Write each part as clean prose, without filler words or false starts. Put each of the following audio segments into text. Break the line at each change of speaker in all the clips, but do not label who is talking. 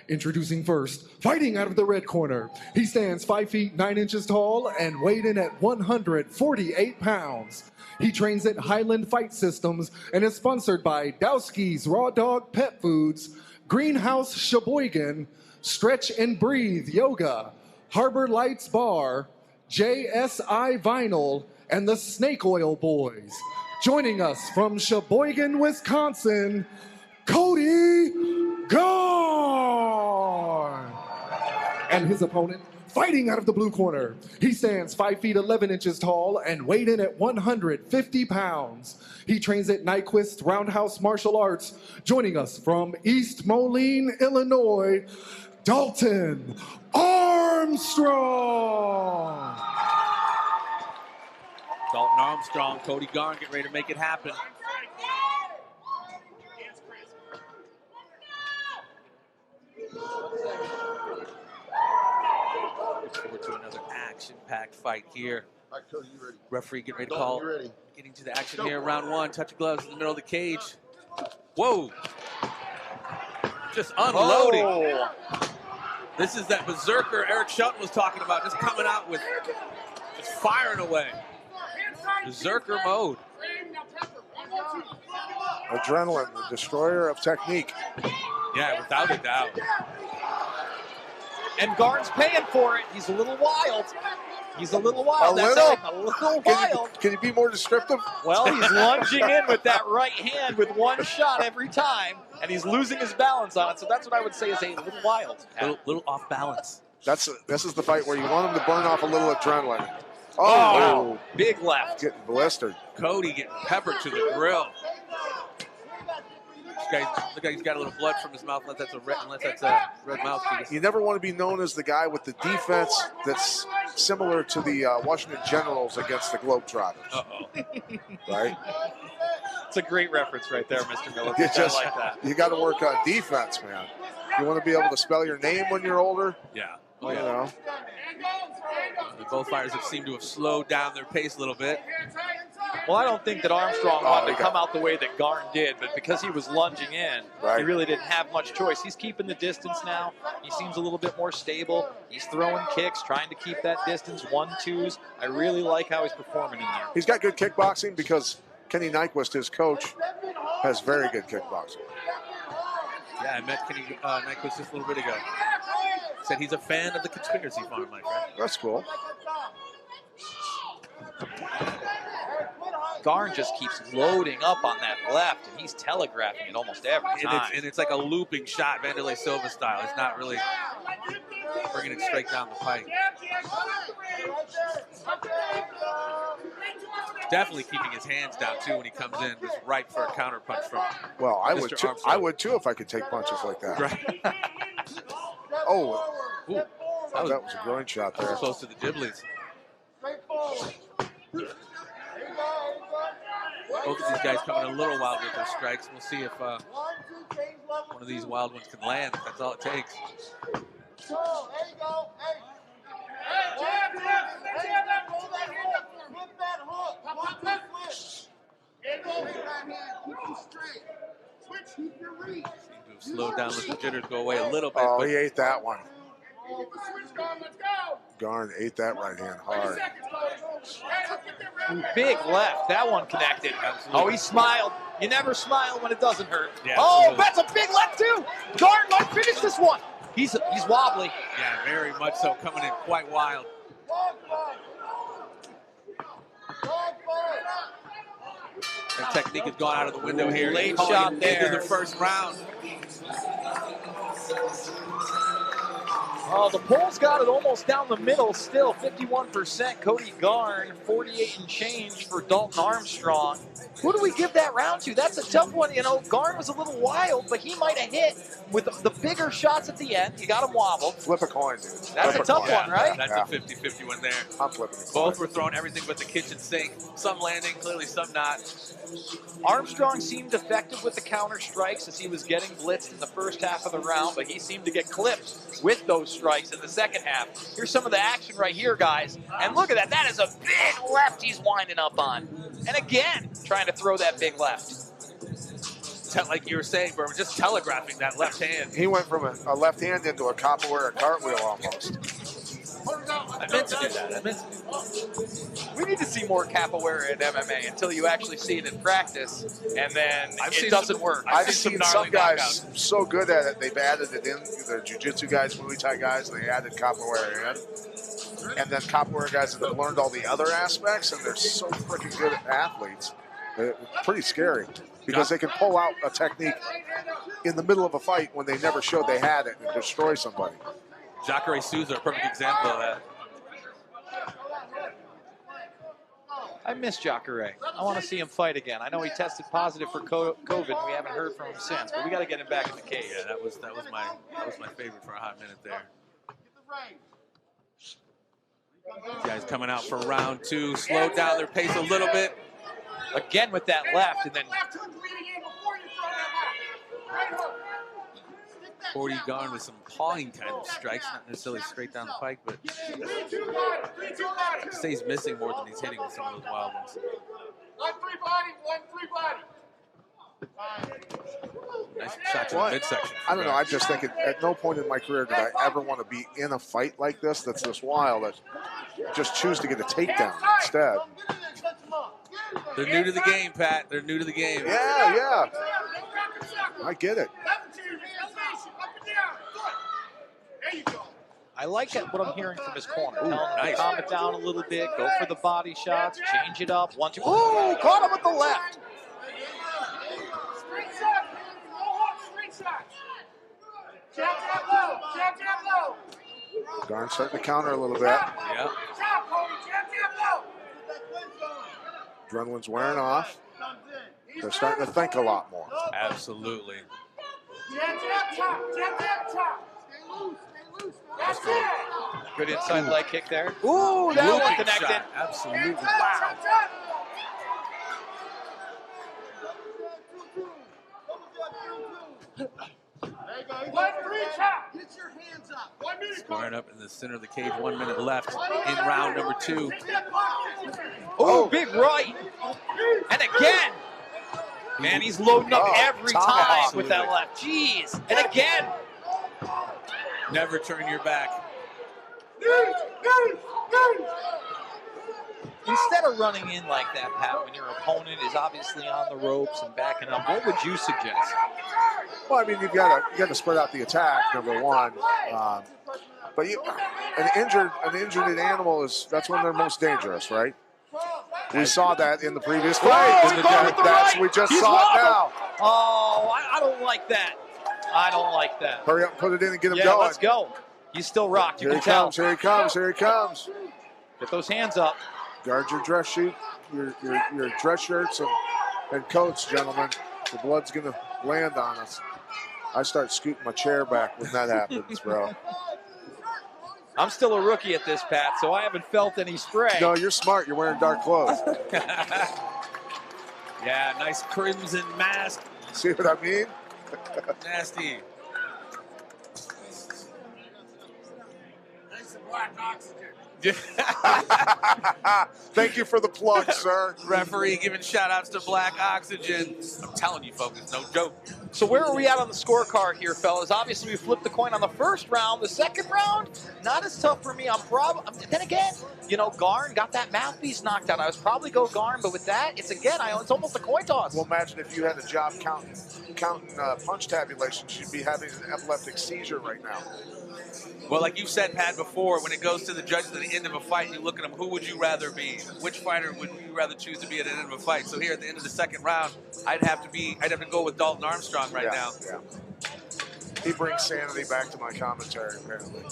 Introducing first, fighting out of the red corner. He stands 5 feet 9 inches tall and weighed in at 148 pounds. He trains at Highland Fight Systems and is sponsored by Dowski's Raw Dog Pet Foods, Greenhouse Sheboygan, Stretch and Breathe Yoga, Harbor Lights Bar, JSI Vinyl, and the Snake Oil Boys. Joining us from Sheboygan, Wisconsin, Cody Garn. And his opponent, fighting out of the blue corner. He stands 5 feet 11 inches tall and weighed in at 150 pounds. He trains at Nyquist Roundhouse Martial Arts. Joining us from East Moline, Illinois, Daltyn Armstrong.
Daltyn Armstrong, Cody Garn getting ready to make it happen. Look forward to another action-packed fight here.
All right, Cody, you ready?
Referee getting ready to call.
Ready.
Getting to the action here, round one. Touch of gloves in the middle of the cage. Whoa! Just unloading.
Oh.
This is that berserker Eric Shelton was talking about, just coming out with, just firing away. Berserker mode.
Adrenaline, the destroyer of technique.
Yeah, without a doubt.
And Garn's paying for it. He's a little wild. He's a little wild.
A
little wild.
Can you be more descriptive?
Well, he's lunging in with that right hand with one shot every time, and he's losing his balance on it. So that's what I would say is a little wild.
Little off balance.
This is the fight where you want him to burn off a little adrenaline.
Oh, wow. Big left.
Getting blistered.
Cody getting peppered to the grill. This guy, look like he's got a little blood from his mouth, unless that's a red mouthpiece.
You never want to be known as the guy with the defense that's similar to the Washington Generals against the Globetrotters.
Uh-oh.
Right?
It's a great reference right there, Mr. Miller.
You
I like that.
You got to work on defense, man. You want to be able to spell your name when you're older.
Yeah.
Oh, you know.
Both fighters have seemed to have slowed down their pace a little bit.
Well, I don't think that Armstrong wanted to come out the way that Garn did, but because he was lunging in, he really didn't have much choice. He's keeping the distance now. He seems a little bit more stable. He's throwing kicks, trying to keep that distance, 1-2s. I really like how he's performing in there.
He's got good kickboxing because Kenny Nyquist, his coach, has very good kickboxing.
Yeah, I met Kenny Nyquist just a little bit ago. Said he's a fan of the Conspiracy Farm Life, right?
That's cool.
Garn just keeps loading up on that left, and he's telegraphing it almost every time.
And it's like a looping shot, Vanderlei Silva style. It's not really bringing it straight down the pipe. Definitely keeping his hands down, too, when he comes in, just ripe for a counter punch from
Well, I
Mr.
would too.
Armstrong.
I would, too, if I could take punches like that.
Right.
Oh.
Ooh,
That was a groin shot there.
close to the Diblies. Both of these guys coming a little wild with their strikes. We'll see if one of these wild ones can land. That's all it takes. Seem to have slowed down, let the jitters go away a little bit.
Oh,
but
he ate that one. Garn ate that right hand hard.
Big left. That one connected.
Absolutely.
Oh, he smiled. You never smile when it doesn't hurt.
Yeah,
oh,
absolutely.
that's a big left, too. Garn might finish this one. He's wobbly.
Yeah, very much so. Coming in quite wild. Their technique has gone out of the window here.
Late
Calling
shot
it
there.
into the first round.
Oh, the polls got it almost down the middle still, 51%. Cody Garn, 48 and change for Daltyn Armstrong. Who do we give that round to? That's a tough one. You know, Garn was a little wild, but he might have hit with the bigger shots at the end. You got him wobbled.
Flip a coin, dude.
That's a tough one, right?
That's a 50-50 one there.
I'm flipping a coin.
Both were throwing everything but the kitchen sink. Some landing, clearly some not.
Armstrong seemed effective with the counter strikes as he was getting blitzed in the first half of the round, but he seemed to get clipped with those strikes in the second half. Here's some of the action right here, guys. And look at that. That is a big left he's winding up on. And again, trying to throw that big left.
like you were saying, bro, just telegraphing that left hand.
He went from a left hand into a capoeira cartwheel almost.
I meant to do that.
We need to see more capoeira in MMA until you actually see it in practice, and then it doesn't work.
I've seen some guys so good at it, they've added it in. The jiu-jitsu guys, Muay Thai guys, they added capoeira in. And then capoeira guys that have learned all the other aspects, and they're so freaking good athletes. It's pretty scary because they can pull out a technique in the middle of a fight when they never showed they had it and destroy somebody.
Jacare Souza, a perfect example of that.
I miss Jacare. I want to see him fight again. I know he tested positive for COVID, and we haven't heard from him since. But we got to get him back in the cage.
Yeah, that was my favorite for a hot minute there. These guys coming out for round 2, slowed down their pace a little bit.
Again with that left, and then
Cody Garn with some pawing kind of strikes, not necessarily straight down the pike, but stays missing more than he's hitting with some of those wild ones. 1-3 body. Nice shot to the midsection.
I don't know. I just think at no point in my career did I ever want to be in a fight like this that's this wild. That just choose to get a takedown instead.
They're new to the game, Pat. They're new to the game.
Yeah. I get it.
I like what I'm hearing from his corner. Telling him to calm it down a little bit, go for the body shots, change it up. 1, 2. Ooh, caught him with the left.
Garn starting to counter a little bit.
Yeah.
Adrenaline's wearing off. They're starting to think a lot more.
Absolutely.
Good inside leg kick there. Ooh, that one connected.
Shot. Absolutely. Wow. Squaring up in the center of the cage, 1 minute left in round number 2.
Oh, big right. And again. Man, he's loading up every time with that left. Jeez. And again.
Never turn your back.
Instead of running in like that, Pat, when your opponent is obviously on the ropes and backing up, what would you suggest?
Well, I mean, you got to spread out the attack, number one. But an injured animal that's when they're most dangerous, right? We saw that in the previous fight. We just saw it now.
Oh, I don't like that. I don't like that.
Hurry up and put it in and get him going.
Yeah, let's go. He's still rocked. You can tell.
Here he comes.
Get those hands up.
Guard your dress sheet, your dress shirts and coats, gentlemen. The blood's going to land on us. I start scooting my chair back when that happens, bro.
I'm still a rookie at this, Pat, so I haven't felt any spray.
No, you're smart. You're wearing dark clothes.
Yeah, nice crimson mask.
See what I mean?
Nasty.
Nice and black oxygen.
Thank you for the plug, sir.
Referee giving shout-outs to Black Oxygen. I'm telling you, folks, it's no joke.
So where are we at on the scorecard here, fellas? Obviously, we flipped the coin on the first round. The second round, not as tough for me. Then again, Garn got that mouthpiece knocked out. I was probably go Garn, but with that, it's almost a coin toss.
Well, imagine if you had a job counting punch tabulations, you'd be having an epileptic seizure right now.
Well, like you said, Pat, before, when it goes to the judges at the end of a fight, you look at them, who would you rather be? Which fighter would you rather choose to be at the end of a fight? So here at the end of the second round, I'd have to go with Daltyn Armstrong right now.
Yeah. He brings sanity back to my commentary, apparently.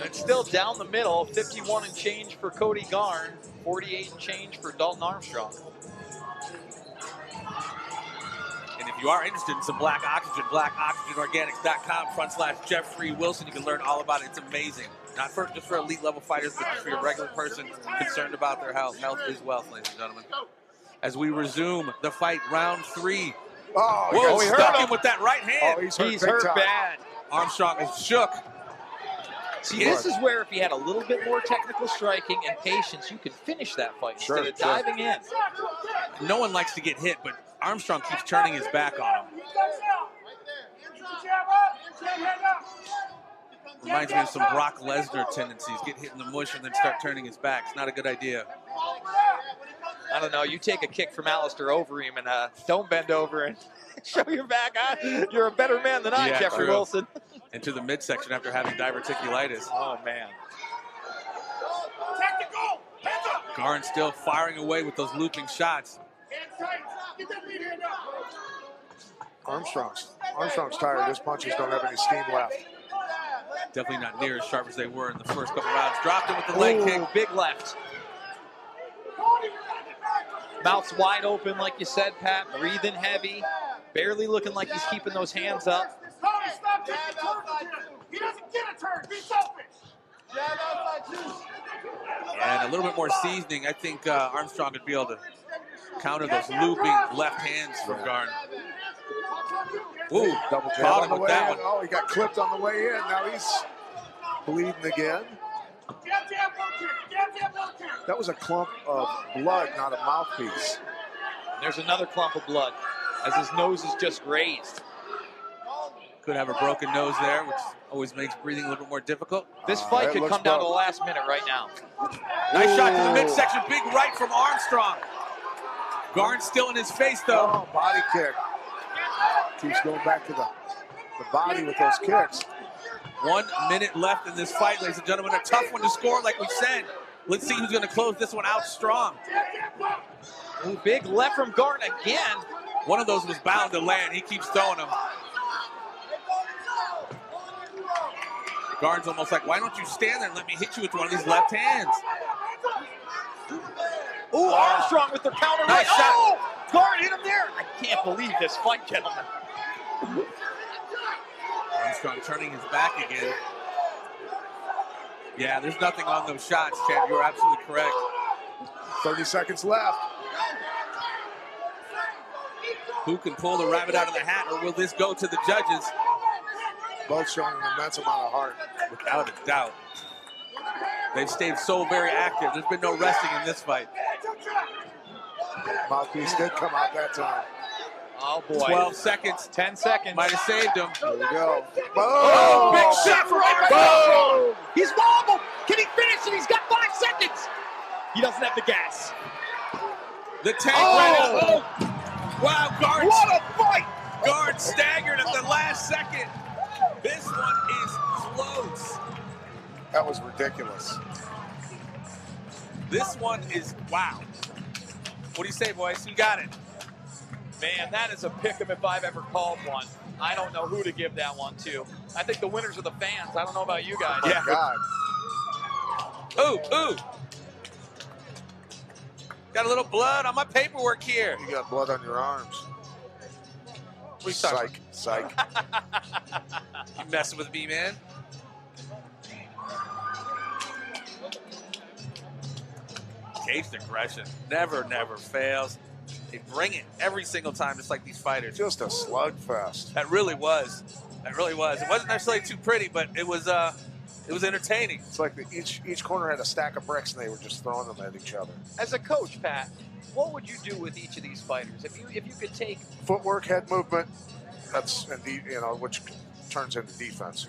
It's still down the middle, 51 and change for Cody Garn, 48 and change for Daltyn Armstrong.
And if you are interested in some Black Oxygen, blackoxygenorganics.com/Jeffrey Wilson. You can learn all about it. It's amazing. Not just for elite level fighters, but just for your regular person concerned about their health. Health is wealth, ladies and gentlemen. As we resume the fight, round 3.
Oh,
he stuck him with that right hand.
Oh, he's hurt
bad.
Armstrong is shook.
See, this is where if he had a little bit more technical striking and patience, you could finish that fight instead of diving in.
No one likes to get hit, but Armstrong keeps turning his back on him. Reminds me of some Brock Lesnar tendencies. Get hit in the mush and then start turning his back. It's not a good idea.
I don't know. You take a kick from Alistair Overeem and don't bend over and show your back. You're a better man than I, Jeffrey Wilson.
Into the midsection after having diverticulitis.
Oh, man.
Garn still firing away with those looping shots.
Armstrong's tired. His punches don't have any steam left.
Definitely not near as sharp as they were in the first couple rounds. Dropped him with the leg kick.
Big left. Mouth's wide open, like you said, Pat. Breathing heavy. Barely looking like he's keeping those hands up.
He doesn't get a turn. Be selfish.
And a little bit more seasoning. I think Armstrong would be able to counter those looping left hands from Garn. Ooh,
double jab
caught
on
him
the
with
way
that
in.
one.
Oh, he got clipped on the way in. Now he's bleeding again. That was a clump of blood, not a mouthpiece.
There's another clump of blood as his nose is just raised.
Could have a broken nose there, which always makes breathing a little bit more difficult.
This fight could come down to the last minute right now.
Nice shot to the midsection. Big right from Armstrong. Garn still in his face, though.
Oh, body kick. Keeps going back to the body with those kicks.
1 minute left in this fight, ladies and gentlemen. A tough one to score, like we said. Let's see who's going to close this one out strong.
Ooh, big left from Garn again.
One of those was bound to land. He keeps throwing them. Garn's almost like, why don't you stand there and let me hit you with one of these left hands?
Ooh, Armstrong with the counter right.
Nice shot.
Oh, Garn hit him there. I can't believe this fight, gentlemen.
Armstrong turning his back again. Yeah, there's nothing on those shots, Chad. You're absolutely correct.
30 seconds left.
Who can pull the rabbit out of the hat, or will this go to the judges?
Both showing an immense amount of heart.
Without a doubt. They've stayed so very active. There's been no resting in this fight.
Mouthpiece did come out that time.
Oh, boy.
12 seconds.
10 seconds.
Might have saved him.
There we go. Boom!
Oh, big shot for Armstrong.
He's wobbled. Can he finish it? He's got 5 seconds. He doesn't have the gas.
The tank ran out. Oh! Wow, Garn.
What a fight!
Garn staggered at the last second. This one is close.
That was ridiculous.
This one is, wow. What do you say, boys? You got it.
Man, that is a pick'em if I've ever called one. I don't know who to give that one to. I think the winners are the fans. I don't know about you guys.
Yeah. God.
Ooh, ooh. Got a little blood on my paperwork here.
You got blood on your arms.
What are you talking
Psych.
You messing with me, man? Caged aggression. Never, never fails. They bring it every single time, just like these fighters.
Just a slugfest.
That really was. That really was. It wasn't necessarily too pretty, but it was entertaining.
It's like each corner had a stack of bricks and they were just throwing them at each other.
As a coach, Pat, what would you do with each of these fighters? If you could take
Footwork, head movement, that's indeed, which turns into defense.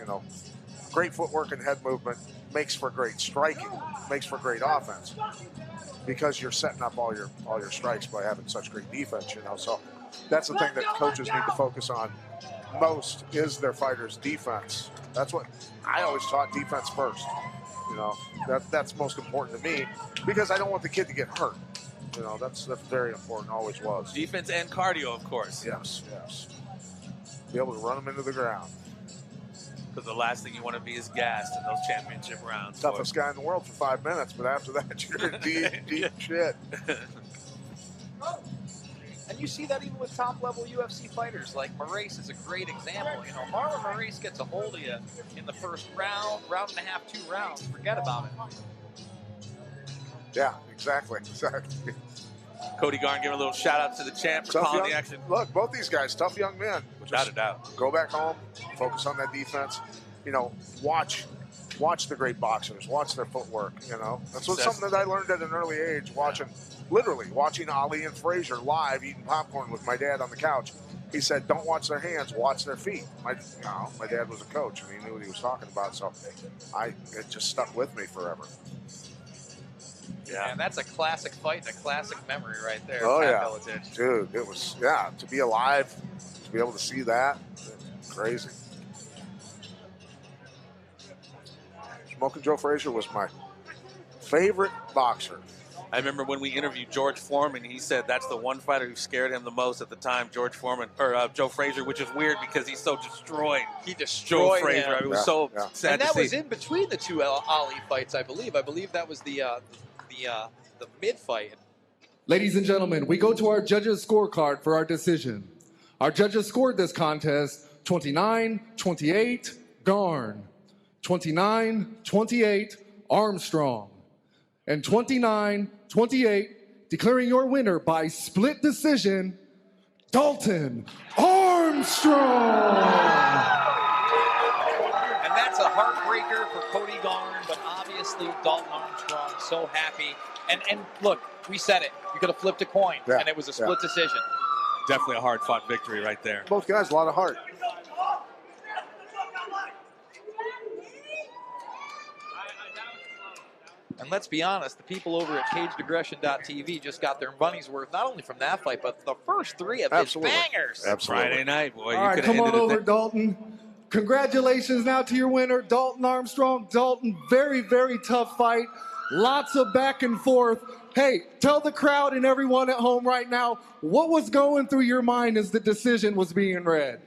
Great footwork and head movement makes for great striking, makes for great offense, because you're setting up all your strikes by having such great defense. So that's the thing that coaches need to focus on most is their fighters' defense. That's what I always taught: defense first. That's most important to me because I don't want the kid to get hurt. That's very important. Always was.
Defense and cardio, of course.
Yes. Be able to run them into the ground.
Because the last thing you want to be is gassed in those championship rounds.
Toughest guy in the world for 5 minutes, but after that, you're in deep shit.
And you see that even with top-level UFC fighters, like Moraes is a great example. Marlon Moraes gets a hold of you in the first round and a half, 2 rounds. Forget about it.
Yeah, exactly.
Cody Garn giving a little shout-out to the champ for calling the action.
Look, both these guys, tough young men.
Without a doubt.
Go back home, focus on that defense. Watch watch the great boxers, watch their footwork, you know. That's something that I learned at an early age, literally watching Ali and Frazier live eating popcorn with my dad on the couch. He said, don't watch their hands, watch their feet. My dad was a coach, and he knew what he was talking about, so it just stuck with me forever.
Yeah, and that's a classic fight and a classic memory right there.
Oh,
Pat
yeah.
Miletich.
Dude, it was, to be alive, to be able to see that, crazy. Smoking Joe Frazier was my favorite boxer.
I remember when we interviewed George Foreman, he said that's the one fighter who scared him the most at the time, Joe Frazier, which is weird because he's so destroyed.
He destroyed
Joe Frazier.
him.
I mean, it was so sad
and that
to see.
was in between the two Ali fights, I believe. I believe that was the mid fight.
Ladies and gentlemen, we go to our judges' scorecard for our decision. Our judges scored this contest 29-28 Garn, 29-28 Armstrong, and 29-28 declaring your winner by split decision, Daltyn Armstrong.
And that's a heartbreaker for Cody Garn, but obviously Daltyn Armstrong so happy. And look, we said it. You could have flipped a coin, and it was a split decision.
Definitely a hard-fought victory right there.
Both guys, a lot of heart.
And let's be honest, the people over at CagedAggression.tv just got their money's worth, not only from that fight, but the first three of his bangers.
Absolutely.
Friday night, boy.
All right, come on over, Daltyn. Congratulations now to your winner, Daltyn Armstrong. Daltyn, very, very tough fight. Lots of back and forth. Hey, tell the crowd and everyone at home right now, what was going through your mind as the decision was being read?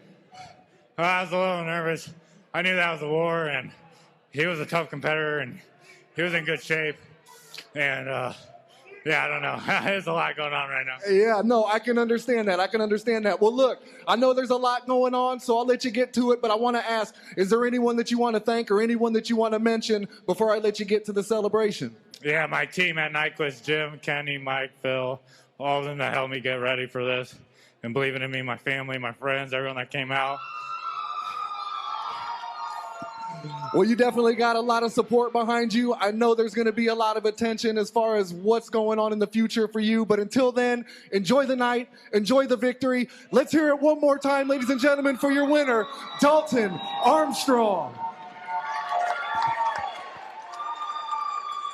I was a little nervous. I knew that was a war, and he was a tough competitor, and he was in good shape. And, I don't know. There's a lot going on right now.
Yeah, no, I can understand that. I can understand that. Well, look, I know there's a lot going on, so I'll let you get to it, but I want to ask, is there anyone that you want to thank or anyone that you want to mention before I let you get to the celebration?
Yeah, my team at Nyquist, Jim, Kenny, Mike, Phil, all of them that helped me get ready for this and believing in me, my family, my friends, everyone that came out.
Well, you definitely got a lot of support behind you. I know there's going to be a lot of attention as far as what's going on in the future for you. But until then, enjoy the night. Enjoy the victory. Let's hear it one more time, ladies and gentlemen, for your winner, Daltyn Armstrong.